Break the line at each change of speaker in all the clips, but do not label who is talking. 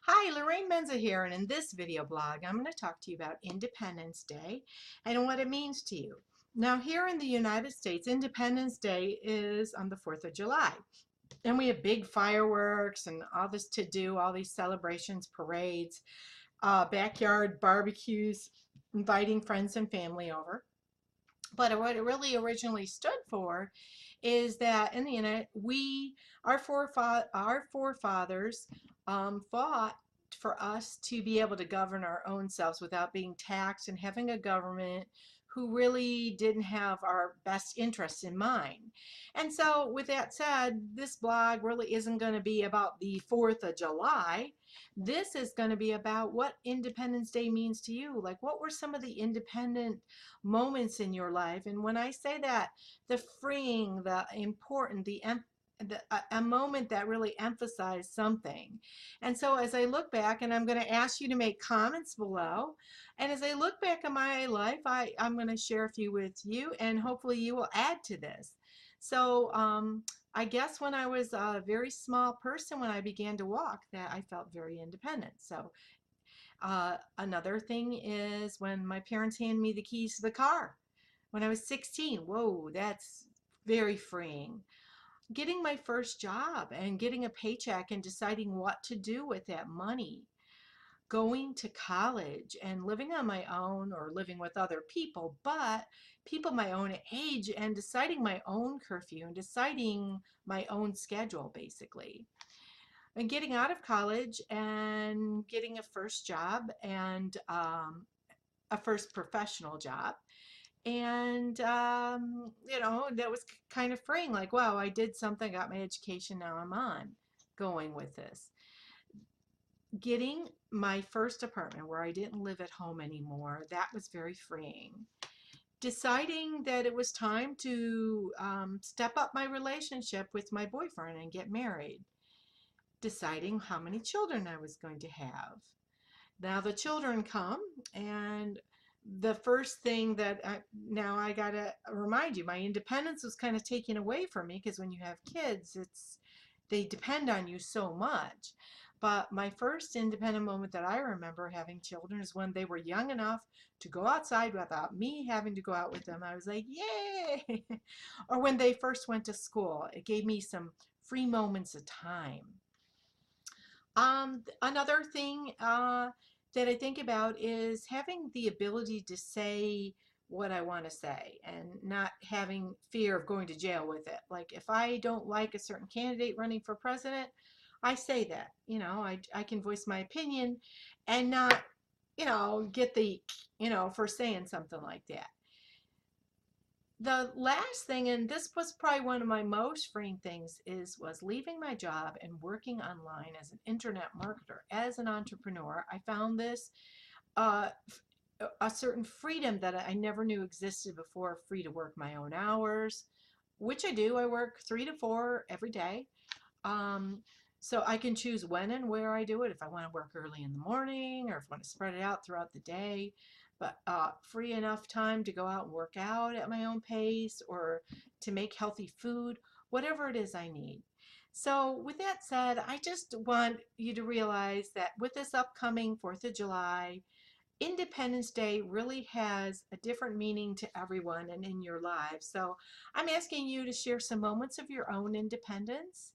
Hi, Lorraine Menza here, and in this video blog, I'm going to talk to you about Independence Day and what it means to you. Now, here in the United States, Independence Day is on the 4th of July, and we have big fireworks and all this to do, all these celebrations, parades, backyard barbecues, inviting friends and family over. But what it really originally stood for is that in the United, our forefathers fought for us to be able to govern our own selves without being taxed and having a government who really didn't have our best interests in mind. And so, with that said, this blog really isn't going to be about the 4th of July. This is going to be about what Independence Day means to you. Like, what were some of the independent moments in your life? And when I say that, the freeing, the important, a moment that really emphasized something. And so as I look back, and I'm going to ask you to make comments below, and as I look back on my life, I'm going to share a few with you, and hopefully you will add to this. So I guess when I was a very small person, when I began to walk, that I felt very independent. So another thing is when my parents handed me the keys to the car when I was 16. Whoa, that's very freeing. Getting my first job and getting a paycheck and deciding what to do with that money. Going to college and living on my own or living with other people, but people my own age, and deciding my own curfew and deciding my own schedule, basically. And getting out of college and getting a first job and a first professional job. And, that was kind of freeing. Like, wow, I did something, got my education, now I'm on going with this. Getting my first apartment where I didn't live at home anymore, that was very freeing. Deciding that it was time to step up my relationship with my boyfriend and get married. Deciding how many children I was going to have. Now the children come, and the first thing that now I gotta remind you, my independence was kind of taken away from me, because when you have kids, they depend on you so much. But my first independent moment that I remember having children is when they were young enough to go outside without me having to go out with them. I was like, yay! Or when they first went to school, it gave me some free moments of time. Another thing that I think about is having the ability to say what I want to say and not having fear of going to jail with it. Like, if I don't like a certain candidate running for president, I say that. I can voice my opinion and not, get for saying something like that. The last thing, and this was probably one of my most freeing things, was leaving my job and working online as an internet marketer, as an entrepreneur. I found this uh, a certain freedom that I never knew existed before. Free to work my own hours, which I do. I work 3 to 4 every day. Um, so I can choose when and where I do it, if I want to work early in the morning or if I want to spread it out throughout the day. But free enough time to go out and work out at my own pace, or to make healthy food, whatever it is I need. So with that said, I just want you to realize that with this upcoming 4th of July, Independence Day really has a different meaning to everyone and in your lives. So I'm asking you to share some moments of your own independence.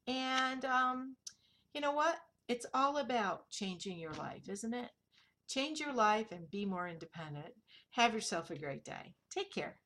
And you know what? It's all about changing your life, isn't it? Change your life and be more independent. Have yourself a great day. Take care.